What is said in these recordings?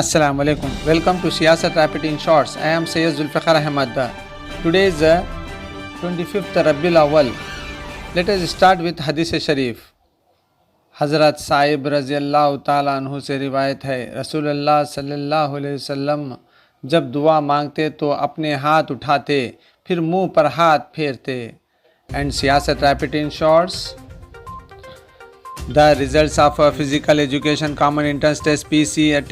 Assalamu alaikum. Welcome to Siyasat Rapid in Shorts. I am Sayyid Zulfiqar Ahmad. Today is 25th Rabiul Awwal. Let us start with Hadith Sharif. हज़रत साहिब रज़ी अल्लाह ताला अन्हु से रिवायत है, रसूलुल्लाह सल्लल्लाहु अलैहि वसल्लम जब दुआ मांगते तो अपने हाथ उठाते, फिर मुंह पर हाथ फेरते. And Siyasat Rapid in Shorts. The results of Physical Education Common Entrance Test PC at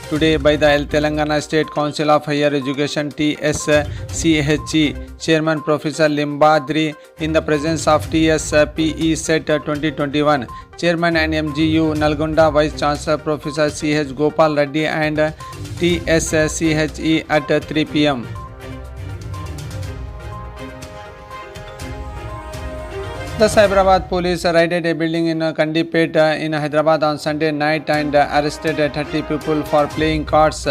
today by the Telangana State Council of Higher Education TSCHE Chairman Professor Limbadri in the presence of TSPE Set 2021 Chairman and MGU Nalgonda Vice Chancellor Professor CH Gopal Reddy and TSCHE at 3 p.m. The Hyderabad police raided a building in Kandipet in Hyderabad on Sunday night and arrested 30 people for playing cards.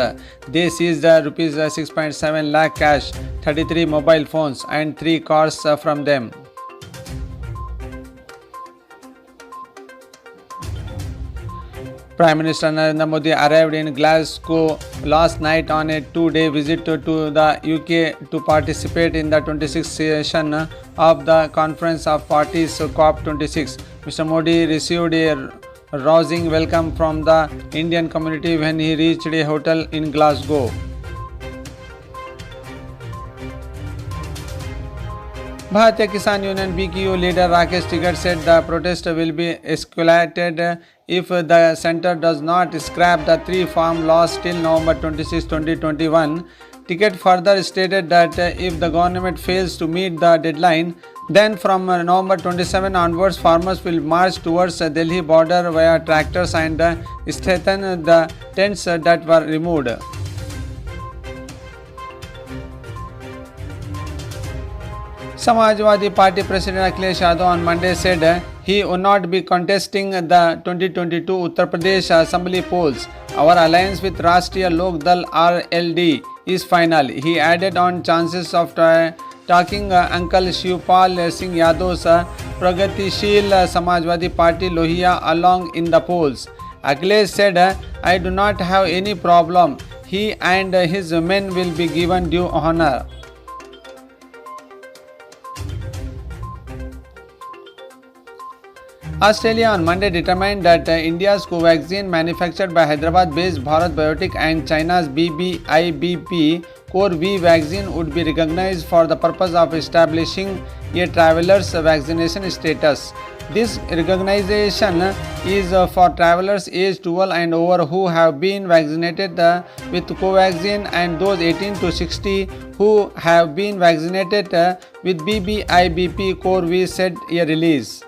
They seized rupees 6.7 lakh cash, 33 mobile phones and 3 cars from them. Prime Minister Narendra Modi arrived in Glasgow last night on a two-day visit to the UK to participate in the 26th session of the Conference of Parties COP26. Mr. Modi received a rousing welcome from the Indian community when he reached a hotel in Glasgow. Bharatiya Kisan Union BKU leader Rakesh Tigat said the protest will be escalated if the centre does not scrap the 3 farm laws till November 26, 2021. Tigat further stated that if the government fails to meet the deadline, then from November 27 onwards, farmers will march towards the Delhi border via tractors and strengthen the tents that were removed. Samajwadi Party President Akhilesh Yadav on Monday said he would not be contesting the 2022 Uttar Pradesh Assembly polls. Our alliance with Rashtriya Lok Dal RLD is final. He added on chances of talking Uncle Shivpal Singh Yadav's Pragatishil Samajwadi Party Lohia along in the polls. Akhilesh said, I do not have any problem. He and his men will be given due honor. Australia on Monday determined that India's Covaxin manufactured by Hyderabad-based Bharat Biotech and China's BBIBP Core V vaccine would be recognized for the purpose of establishing a traveler's vaccination status. This recognition is for travelers aged 12 and over who have been vaccinated with Covaxin and those 18 to 60 who have been vaccinated with BBIBP Core V, said a release.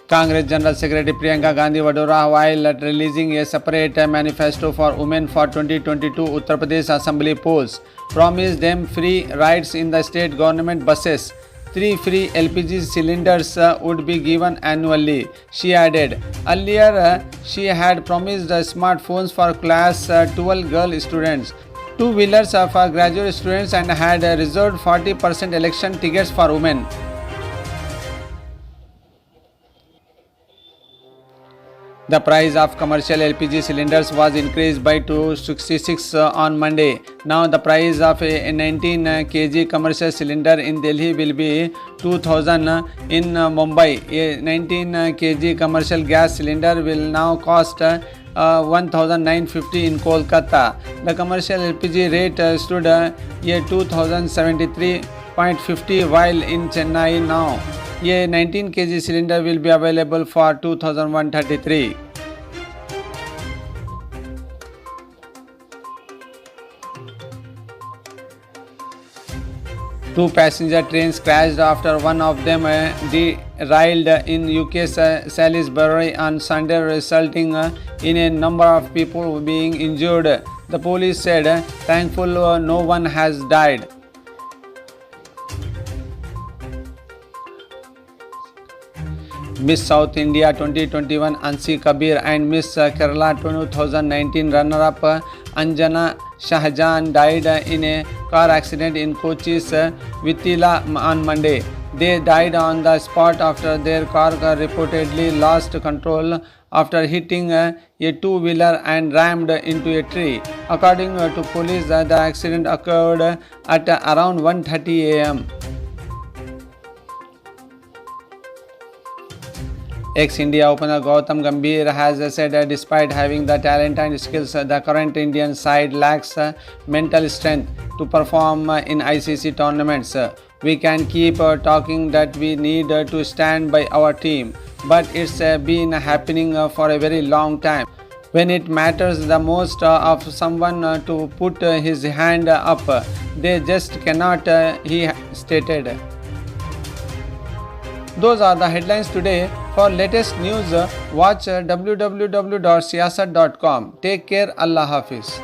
Congress General Secretary Priyanka Gandhi Vadora, while releasing a separate manifesto for women for 2022 Uttar Pradesh Assembly polls, promised them free rides in the state government buses. 3 free LPG cylinders would be given annually, she added. Earlier, she had promised smartphones for class 12 girl students, 2-wheelers for graduate students and had reserved 40% election tickets for women. The price of commercial LPG cylinders was increased by 266 on Monday. Now the price of a 19 kg commercial cylinder in Delhi will be 2000 in Mumbai. A 19 kg commercial gas cylinder will now cost 1950 in Kolkata. The commercial LPG rate stood at 2073.50 while in Chennai now. A 19 kg cylinder will be available for 2133. Two passenger trains crashed after one of them derailed in UK Salisbury on Sunday, resulting in a number of people being injured. The police said, thankfully no one has died. Miss South India 2021 Ansi Kabir and Miss Kerala 2019 runner-up Anjana Shahjahan died in a car accident in Kochi's Vitila on Monday. They died on the spot after their car reportedly lost control after hitting a two-wheeler and rammed into a tree. According to police, the accident occurred at around 1:30 a.m. Ex-India opener Gautam Gambhir has said despite having the talent and skills, the current Indian side lacks mental strength to perform in ICC tournaments. We can keep talking that we need to stand by our team, but it's been happening for a very long time. When it matters the most of someone to put his hand up, they just cannot, he stated. Those are the headlines today. For latest news, watch www.siyasat.com. Take care. Allah Hafiz.